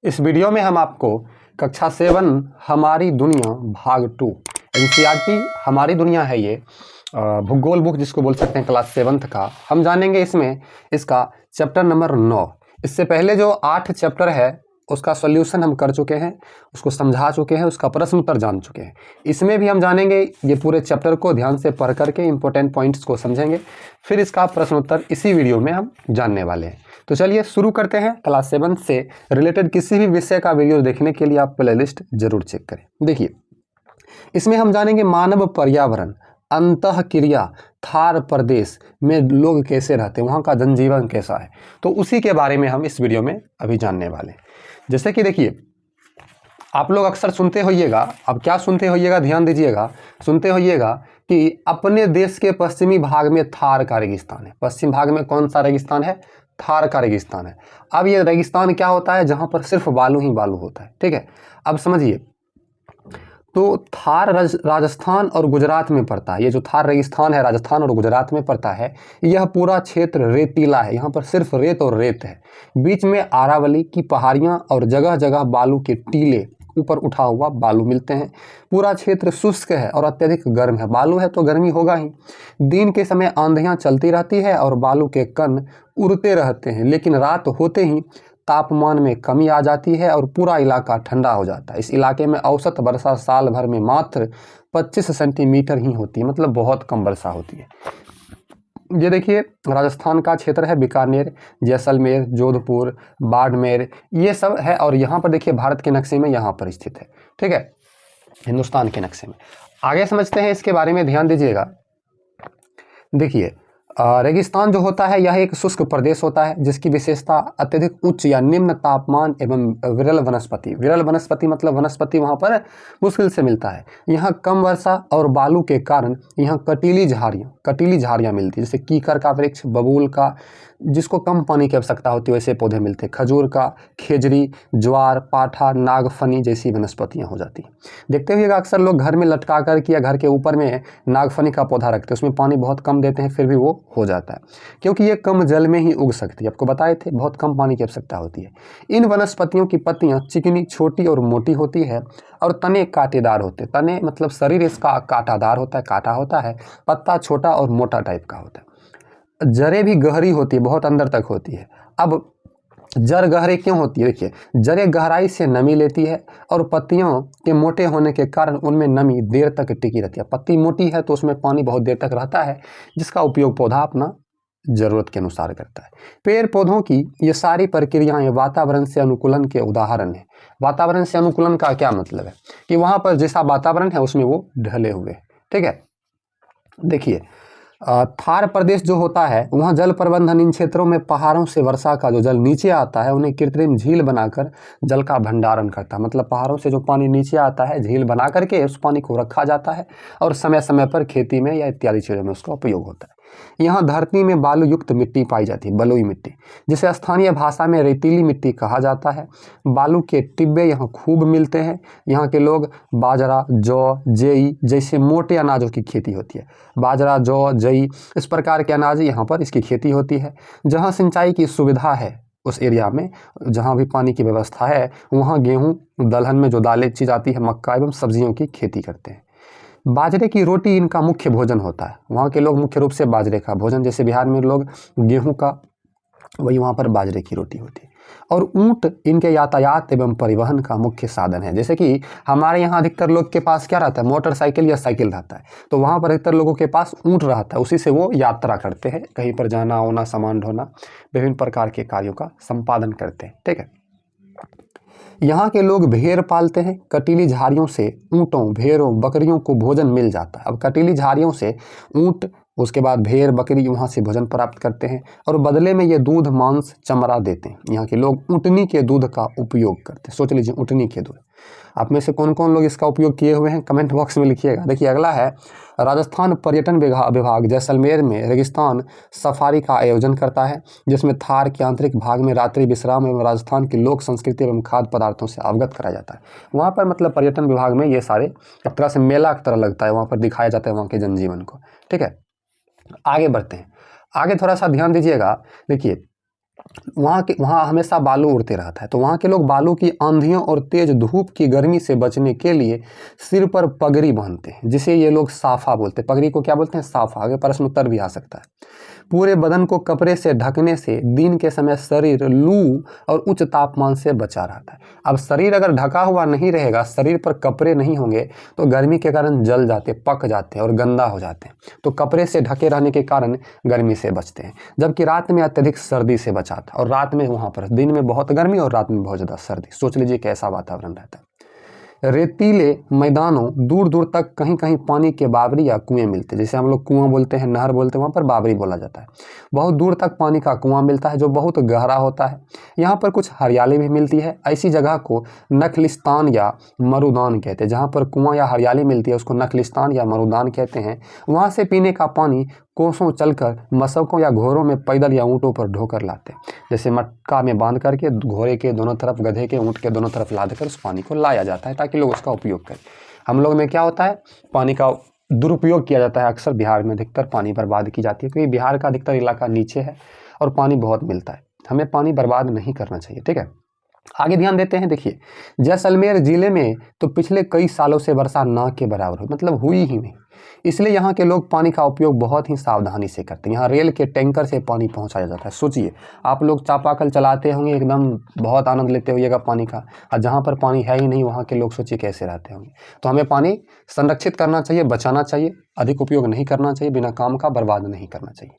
इस वीडियो में हम आपको कक्षा 7 हमारी दुनिया भाग 2 एनसीईआरटी हमारी दुनिया है ये भूगोल बुक जिसको बोल सकते हैं क्लास 7th का हम जानेंगे इसमें इसका चैप्टर नंबर 9। इससे पहले जो 8 चैप्टर है उसका सॉल्यूशन हम कर चुके हैं, उसको समझा चुके हैं, उसका प्रश्न उत्तर जान चुके हैं। इसमें भी हम जानेंगे ये पूरे चैप्टर को ध्यान से पढ़ करके इंपॉर्टेंट पॉइंट्स को समझेंगे, फिर इसका प्रश्न उत्तर इसी वीडियो में हम जानने वाले हैं। तो चलिए शुरू करते हैं। क्लास 7 से रिलेटेड किसी भी विषय का वीडियो देखने के लिए आप प्लेलिस्ट जरूर चेक करें। देखिए इसमें हम जानेंगे मानव पर्यावरण, अंतः क्रिया, थार प्रदेश में लोग कैसे रहते हैं, वहाँ का जनजीवन कैसा है, तो उसी के बारे में हम इस वीडियो में अभी जानने वाले हैं। जैसे कि देखिए आप लोग अक्सर सुनते होइएगा, अब क्या सुनते होइएगा ध्यान दीजिएगा, सुनते होइएगा कि अपने देश के पश्चिमी भाग में थार का रेगिस्तान है। पश्चिम भाग में कौन सा रेगिस्तान है? थार का रेगिस्तान है। अब ये रेगिस्तान क्या होता है? जहाँ पर सिर्फ बालू ही बालू होता है। ठीक है, अब समझिए तो थार राजस्थान और गुजरात में पड़ता है। ये जो थार रेगिस्तान है राजस्थान और गुजरात में पड़ता है। यह पूरा क्षेत्र रेतीला है, यहाँ पर सिर्फ रेत और रेत है। बीच में अरावली की पहाड़ियाँ और जगह जगह बालू के टीले, ऊपर उठा हुआ बालू मिलते हैं। पूरा क्षेत्र शुष्क है और अत्यधिक गर्म है। बालू है तो गर्मी होगा ही। दिन के समय आंधियाँ चलती रहती है और बालू के कण उड़ते रहते हैं, लेकिन रात होते ही तापमान में कमी आ जाती है और पूरा इलाका ठंडा हो जाता है। इस इलाके में औसत वर्षा साल भर में मात्र 25 सेंटीमीटर ही होती है, मतलब बहुत कम वर्षा होती है। ये देखिए राजस्थान का क्षेत्र है, बीकानेर, जैसलमेर, जोधपुर, बाड़मेर, ये सब है। और यहाँ पर देखिए भारत के नक्शे में यहाँ पर स्थित है। ठीक है, हिंदुस्तान के नक्शे में। आगे समझते हैं इसके बारे में, ध्यान दीजिएगा। देखिए रेगिस्तान जो होता है यह एक शुष्क प्रदेश होता है जिसकी विशेषता अत्यधिक उच्च या निम्न तापमान एवं विरल वनस्पति। विरल वनस्पति मतलब वनस्पति वहाँ पर मुश्किल से मिलता है। यहाँ कम वर्षा और बालू के कारण यहाँ कटीली झाड़ियाँ मिलती है, जैसे कीकर का वृक्ष, बबूल का, जिसको कम पानी की आवश्यकता होती है वैसे पौधे मिलते हैं। खजूर का, खेजड़ी, ज्वार, पाठा, नागफनी जैसी वनस्पतियाँ हो जाती हैं। देखते हुएगा अक्सर लोग घर में लटका कर के या घर के ऊपर में नागफनी का पौधा रखते हैं, उसमें पानी बहुत कम देते हैं फिर भी वो हो जाता है, क्योंकि ये कम जल में ही उग सकती है। आपको बताए थे बहुत कम पानी की आवश्यकता होती है। इन वनस्पतियों की पत्तियाँ चिकनी, छोटी और मोटी होती है और तने कांटेदार होते हैं। तने मतलब शरीर इसका कांटादार होता है, कांटा होता है। पत्ता छोटा और मोटा टाइप का होता है। जड़ें भी गहरी होती है, बहुत अंदर तक होती है। अब जड़ गहरे क्यों होती है? देखिए जड़ें गहराई से नमी लेती है और पत्तियों के मोटे होने के कारण उनमें नमी देर तक टिकी रहती है। पत्ती मोटी है तो उसमें पानी बहुत देर तक रहता है, जिसका उपयोग पौधा अपना जरूरत के अनुसार करता है। पेड़ पौधों की ये सारी प्रक्रियाएं वातावरण से अनुकूलन के उदाहरण है। वातावरण से अनुकूलन का क्या मतलब है? कि वहाँ पर जैसा वातावरण है उसमें वो ढले हुए। ठीक है, देखिए थार प्रदेश जो होता है वहाँ जल प्रबंधन इन क्षेत्रों में पहाड़ों से वर्षा का जो जल नीचे आता है उन्हें कृत्रिम झील बनाकर जल का भंडारण करता है। मतलब पहाड़ों से जो पानी नीचे आता है झील बना करके उस पानी को रखा जाता है और समय समय पर खेती में या इत्यादि चीज़ों में उसका उपयोग होता है। यहाँ धरती में बालू युक्त मिट्टी पाई जाती है, बलुई मिट्टी, जिसे स्थानीय भाषा में रेतीली मिट्टी कहा जाता है। बालू के टिब्बे यहाँ खूब मिलते हैं। यहाँ के लोग बाजरा, जौ, जेई जैसे मोटे अनाजों की खेती होती है। बाजरा, जौ, जई इस प्रकार के अनाज यहाँ पर इसकी खेती होती है। जहाँ सिंचाई की सुविधा है उस एरिया में, जहाँ भी पानी की व्यवस्था है, वहाँ गेहूँ, दलहन में जो दालें चीज आती है, मक्का एवं सब्जियों की खेती करते हैं। बाजरे की रोटी इनका मुख्य भोजन होता है। वहाँ के लोग मुख्य रूप से बाजरे का भोजन, जैसे बिहार में लोग गेहूं का, वही वहाँ पर बाजरे की रोटी होती है। और ऊँट इनके यातायात एवं परिवहन का मुख्य साधन है। जैसे कि हमारे यहाँ अधिकतर लोग के पास क्या रहता है? मोटरसाइकिल या साइकिल रहता है, तो वहाँ पर अधिकतर लोगों के पास ऊँट रहता है। उसी से वो यात्रा करते हैं, कहीं पर जाना आना, सामान ढोना, विभिन्न प्रकार के कार्यों का संपादन करते हैं। ठीक है, यहाँ के लोग भेड़ पालते हैं। कटीली झाड़ियों से ऊँटों, भेड़ों, बकरियों को भोजन मिल जाता है। अब कटीली झाड़ियों से ऊँट, उसके बाद भेड़, बकरी वहाँ से भोजन प्राप्त करते हैं और बदले में ये दूध, मांस, चमड़ा देते हैं। यहाँ के लोग ऊँटनी के दूध का उपयोग करते हैं। सोच लीजिए ऊँटनी के दूध। आप में से कौन कौन लोग इसका उपयोग किए हुए हैं कमेंट बॉक्स में लिखिएगा। देखिए अगला है राजस्थान पर्यटन विभाग जैसलमेर में रेगिस्तान सफारी का आयोजन करता है, जिसमें थार के आंतरिक भाग में रात्रि विश्राम एवं राजस्थान की लोक संस्कृति एवं खाद्य पदार्थों से अवगत कराया जाता है। वहाँ पर मतलब पर्यटन विभाग में ये सारे एक तरह से मेला की तरह लगता है, वहाँ पर दिखाया जाता है वहाँ के जनजीवन को। ठीक है, आगे बढ़ते हैं। आगे थोड़ा सा ध्यान दीजिएगा। देखिए वहाँ हमेशा बालू उड़ते रहता है, तो वहाँ के लोग बालू की आंधियों और तेज धूप की गर्मी से बचने के लिए सिर पर पगड़ी बांधते हैं, जिसे ये लोग साफा बोलते हैं। पगड़ी को क्या बोलते हैं? साफा। आगे प्रश्न उत्तर भी आ सकता है। पूरे बदन को कपड़े से ढकने से दिन के समय शरीर लू और उच्च तापमान से बचा रहता है। अब शरीर अगर ढका हुआ नहीं रहेगा, शरीर पर कपड़े नहीं होंगे तो गर्मी के कारण जल जाते, पक जाते हैं और गंदा हो जाते हैं। तो कपड़े से ढके रहने के कारण गर्मी से बचते हैं। जबकि रात में अत्यधिक सर्दी से बचाता है, और रात में वहाँ पर दिन में बहुत गर्मी और रात में बहुत ज़्यादा सर्दी। सोच लीजिए कैसा वातावरण रहता है। रेतीले मैदानों दूर दूर तक कहीं कहीं पानी के बावरी या कुएं मिलते हैं, जैसे हम लोग कुआं बोलते हैं, नहर बोलते हैं, वहाँ पर बावरी बोला जाता है। बहुत दूर तक पानी का कुआं मिलता है जो बहुत गहरा होता है। यहाँ पर कुछ हरियाली भी मिलती है। ऐसी जगह को नखलिस्तान या मरुदान कहते हैं। जहाँ पर कुआं या हरियाली मिलती है उसको नखलिस्तान या मरुदान कहते हैं। वहाँ से पीने का पानी कोसों चलकर मशकों या घोड़ों में पैदल या ऊँटों पर ढोकर लाते हैं। जैसे मटका में बांध करके घोड़े के दोनों तरफ, गधे के, ऊँट के दोनों तरफ लाद कर उस पानी को लाया जाता है ताकि लोग उसका उपयोग करें। हम लोग में क्या होता है, पानी का दुरुपयोग किया जाता है। अक्सर बिहार में अधिकतर पानी बर्बाद की जाती है, क्योंकि बिहार का अधिकतर इलाका नीचे है और पानी बहुत मिलता है। हमें पानी बर्बाद नहीं करना चाहिए, ठीक है। आगे ध्यान देते हैं। देखिए, जैसलमेर जिले में तो पिछले कई सालों से वर्षा ना के बराबर हुई, मतलब हुई ही नहीं। इसलिए यहाँ के लोग पानी का उपयोग बहुत ही सावधानी से करते हैं। यहाँ रेल के टैंकर से पानी पहुँचाया जाता है। सोचिए, आप लोग चापाकल चलाते होंगे, एकदम बहुत आनंद लेते होइएगा पानी का, और जहाँ पर पानी है ही नहीं वहाँ के लोग सोचिए कैसे रहते होंगे। तो हमें पानी संरक्षित करना चाहिए, बचाना चाहिए, अधिक उपयोग नहीं करना चाहिए, बिना काम का बर्बाद नहीं करना चाहिए।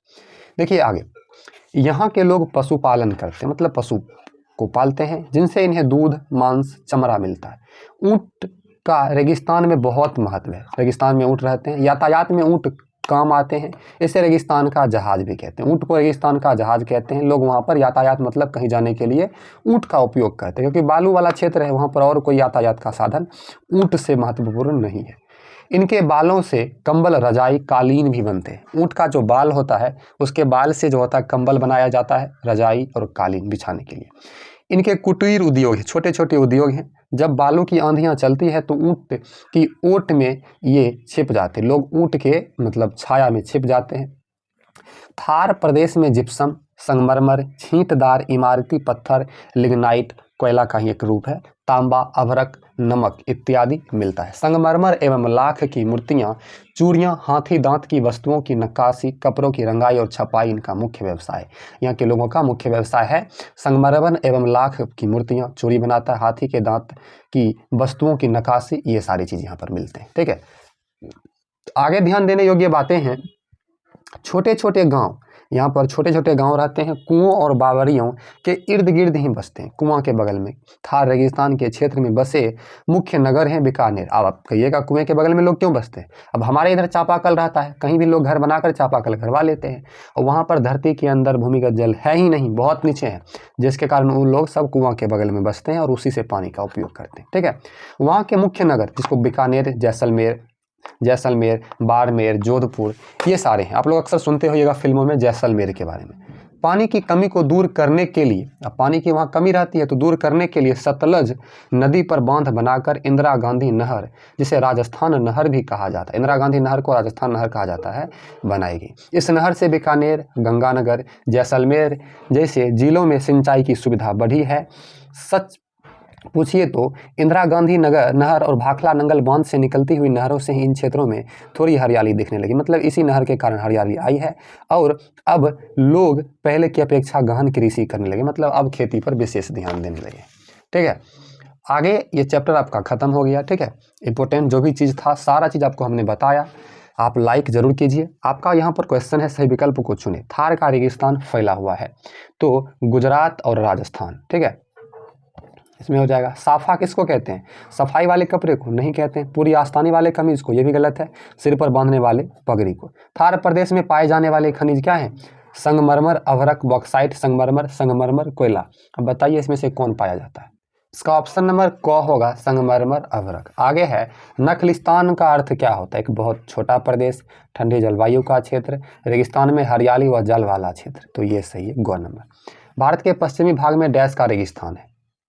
देखिए आगे, यहाँ के लोग पशुपालन करते हैं, मतलब पशु को पालते हैं, जिनसे इन्हें दूध, मांस, चमड़ा मिलता है। ऊँट का रेगिस्तान में बहुत महत्व है। रेगिस्तान में ऊँट रहते हैं, यातायात में ऊँट काम आते हैं। इसे रेगिस्तान का जहाज भी कहते हैं। ऊँट को रेगिस्तान का जहाज कहते हैं। लोग वहाँ पर यातायात मतलब कहीं जाने के लिए ऊँट का उपयोग करते हैं, क्योंकि बालू वाला क्षेत्र है, वहाँ पर और कोई यातायात का साधन ऊँट से महत्वपूर्ण नहीं है। इनके बालों से कंबल, रजाई, कालीन भी बनते हैं। ऊँट का जो बाल होता है उसके बाल से जो होता है कंबल बनाया जाता है, रजाई और कालीन बिछाने के लिए। इनके कुटीर उद्योग, छोटे छोटे उद्योग हैं। जब बालू की आंधियां चलती है तो ऊँट की ओट में ये छिप जाते हैं। लोग ऊँट के मतलब छाया में छिप जाते हैं। थार प्रदेश में जिप्सम, संगमरमर, छींटदार इमारती पत्थर, लिग्नाइट, कोयला का ही एक रूप है, तांबा, अभ्रक, नमक इत्यादि मिलता है। संगमरमर एवं लाख की मूर्तियां, चूड़ियां, हाथी दांत की वस्तुओं की नक्काशी, कपड़ों की रंगाई और छपाई इनका मुख्य व्यवसाय है। यहाँ के लोगों का मुख्य व्यवसाय है संगमरमर एवं लाख की मूर्तियां, चूड़ी बनाता है, हाथी के दांत की वस्तुओं की नक्काशी, ये सारी चीज़ यहाँ पर मिलते हैं, ठीक है। आगे ध्यान देने योग्य बातें हैं। छोटे छोटे गांव, यहाँ पर छोटे छोटे गांव रहते हैं। कुओं और बावरियों के इर्द गिर्द ही बसते हैं, कुआं के बगल में। थार रेगिस्तान के क्षेत्र में बसे मुख्य नगर हैं बीकानेर। अब आप कहिएगा कुएं के बगल में लोग क्यों बसते हैं? अब हमारे इधर चापाकल रहता है, कहीं भी लोग घर बनाकर चापाकल करवा लेते हैं, और वहाँ पर धरती के अंदर भूमिगत जल है ही नहीं, बहुत नीचे है, जिसके कारण उन लोग सब कुआं के बगल में बसते हैं और उसी से पानी का उपयोग करते हैं, ठीक है। वहाँ के मुख्य नगर, जिसको बीकानेर, जैसलमेर, बाड़मेर, जोधपुर, ये सारे हैं। आप लोग अक्सर सुनते होइएगा फिल्मों में जैसलमेर के बारे में। पानी की कमी को दूर करने के लिए, अब पानी की वहाँ कमी रहती है तो दूर करने के लिए सतलज नदी पर बांध बनाकर इंदिरा गांधी नहर, जिसे राजस्थान नहर भी कहा जाता है, इंदिरा गांधी नहर को राजस्थान नहर कहा जाता है, बनाई गई। इस नहर से बीकानेर, गंगानगर, जैसलमेर जैसे जिलों में सिंचाई की सुविधा बढ़ी है। सच पूछिए तो इंदिरा गांधी नहर और भाखड़ा नंगल बांध से निकलती हुई नहरों से ही इन क्षेत्रों में थोड़ी हरियाली दिखने लगी, मतलब इसी नहर के कारण हरियाली आई है। और अब लोग पहले की अपेक्षा गहन कृषि करने लगे, मतलब अब खेती पर विशेष ध्यान देने लगे, ठीक है। आगे ये चैप्टर आपका खत्म हो गया, ठीक है। इंपॉर्टेंट जो भी चीज़ था सारा चीज़ आपको हमने बताया। आप लाइक जरूर कीजिए। आपका यहाँ पर क्वेश्चन है, सही विकल्प को चुने। थार का रेगिस्तान फैला हुआ है, तो गुजरात और राजस्थान, ठीक है, इसमें हो जाएगा। साफा किसको कहते हैं? सफाई वाले कपड़े को नहीं कहते हैं। पूरी आस्तानी वाले कमीज को, ये भी गलत है। सिर पर बांधने वाले पगड़ी को। थार प्रदेश में पाए जाने वाले खनिज क्या हैं? संगमरमर, अभ्रक, बॉक्साइट, संगमरमर, कोयला। अब बताइए इसमें से कौन पाया जाता है? इसका ऑप्शन नंबर क होगा, संगमरमर, अभ्रक। आगे है नखलिस्तान का अर्थ क्या होता है? एक बहुत छोटा प्रदेश, ठंडी जलवायु का क्षेत्र, रेगिस्तान में हरियाली व जल वाला क्षेत्र, तो ये सही है, ग नंबर। भारत के पश्चिमी भाग में डैश का रेगिस्तान है,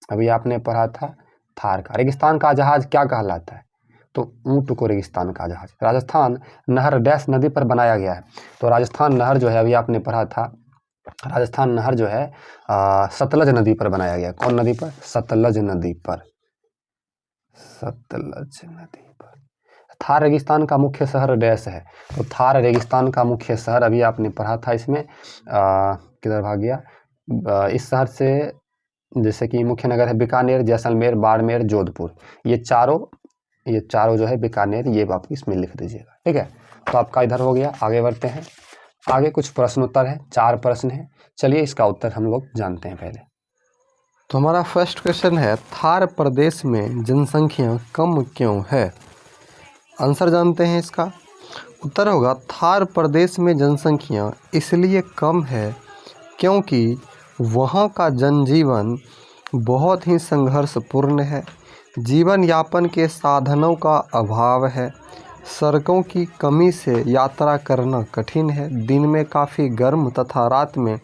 अभी आपने पढ़ा था थार का। रेगिस्तान का जहाज क्या कहलाता है? तो ऊँट को रेगिस्तान का जहाज। राजस्थान नहर डैश नदी पर बनाया गया है, तो राजस्थान नहर जो है अभी आपने पढ़ा था राजस्थान नहर जो है सतलज नदी पर बनाया गया। कौन नदी पर? सतलज नदी पर। सतलज नदी पर। थार रेगिस्तान का मुख्य शहर डैश है। तो थार रेगिस्तान का मुख्य शहर अभी आपने पढ़ा था इसमें, किधर भाग गया? इस शहर से जैसे कि मुख्य नगर है बीकानेर, जैसलमेर, बाड़मेर, जोधपुर। ये चारों जो है बीकानेर, ये आप इसमें लिख दीजिएगा। ठीक है, तो आपका इधर हो गया। आगे बढ़ते हैं। आगे कुछ प्रश्न उत्तर है, 4 प्रश्न है। चलिए इसका उत्तर हम लोग जानते हैं पहले। तो हमारा फर्स्ट क्वेश्चन है, थार प्रदेश में जनसंख्या कम क्यों है? आंसर जानते हैं इसका। उत्तर होगा, थार प्रदेश में जनसंख्या इसलिए कम है क्योंकि वहाँ का जनजीवन बहुत ही संघर्षपूर्ण है। जीवन यापन के साधनों का अभाव है। सड़कों की कमी से यात्रा करना कठिन है। दिन में काफ़ी गर्म तथा रात में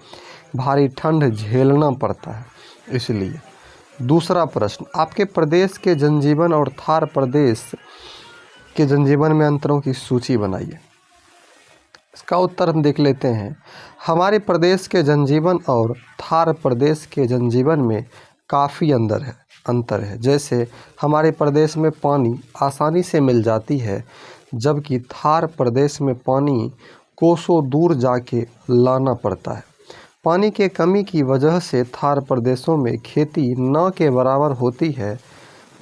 भारी ठंड झेलना पड़ता है इसलिए। दूसरा प्रश्न, आपके प्रदेश के जनजीवन और थार प्रदेश के जनजीवन में अंतरों की सूची बनाइए। इसका उत्तर हम देख लेते हैं। हमारे प्रदेश के जनजीवन और थार प्रदेश के जनजीवन में काफ़ी अंतर है। जैसे हमारे प्रदेश में पानी आसानी से मिल जाती है, जबकि थार प्रदेश में पानी कोसों दूर जाके लाना पड़ता है। पानी के कमी की वजह से थार प्रदेशों में खेती न के बराबर होती है,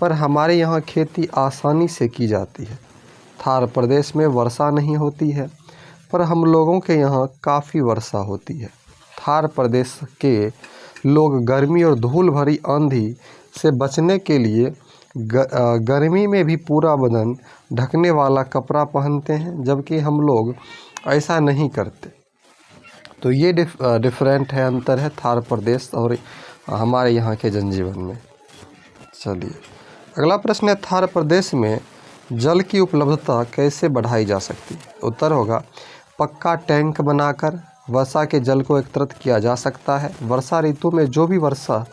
पर हमारे यहाँ खेती आसानी से की जाती है। थार प्रदेश में वर्षा नहीं होती है, पर हम लोगों के यहाँ काफ़ी वर्षा होती है। थार प्रदेश के लोग गर्मी और धूल भरी आंधी से बचने के लिए गर्मी में भी पूरा बदन ढकने वाला कपड़ा पहनते हैं, जबकि हम लोग ऐसा नहीं करते। तो ये डिफरेंट है, अंतर है थार प्रदेश और हमारे यहाँ के जनजीवन में। चलिए अगला प्रश्न है, थार प्रदेश में जल की उपलब्धता कैसे बढ़ाई जा सकती है? उत्तर होगा, पक्का टैंक बनाकर वर्षा के जल को एकत्रित किया जा सकता है। वर्षा ऋतु में जो भी वर्षा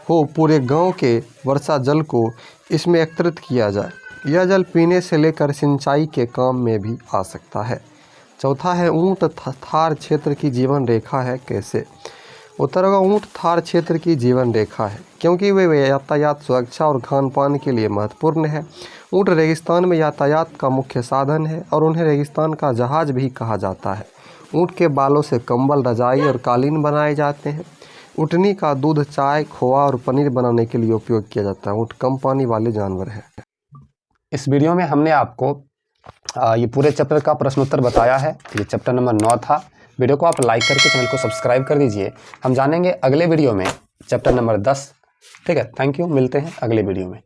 हो, पूरे गांव के वर्षा जल को इसमें एकत्रित किया जाए। यह जल पीने से लेकर सिंचाई के काम में भी आ सकता है। चौथा है, ऊँट थार क्षेत्र की जीवन रेखा है, कैसे? उत्तर होगा, ऊँट थार क्षेत्र की जीवन रेखा है क्योंकि वे यातायात, सुरक्षा और खान पान के लिए महत्वपूर्ण है। ऊँट रेगिस्तान में यातायात का मुख्य साधन है और उन्हें रेगिस्तान का जहाज भी कहा जाता है। ऊँट के बालों से कंबल, रजाई और कालीन बनाए जाते हैं। ऊँटनी का दूध चाय, खोआ और पनीर बनाने के लिए उपयोग किया जाता है। ऊँट कम पानी वाले जानवर है। इस वीडियो में हमने आपको ये पूरे चैप्टर का प्रश्नोत्तर बताया है। ये चैप्टर नंबर 9 था। वीडियो को आप लाइक करके चैनल को सब्सक्राइब कर दीजिए। हम जानेंगे अगले वीडियो में चैप्टर नंबर 10। ठीक है, थैंक यू, मिलते हैं अगले वीडियो में।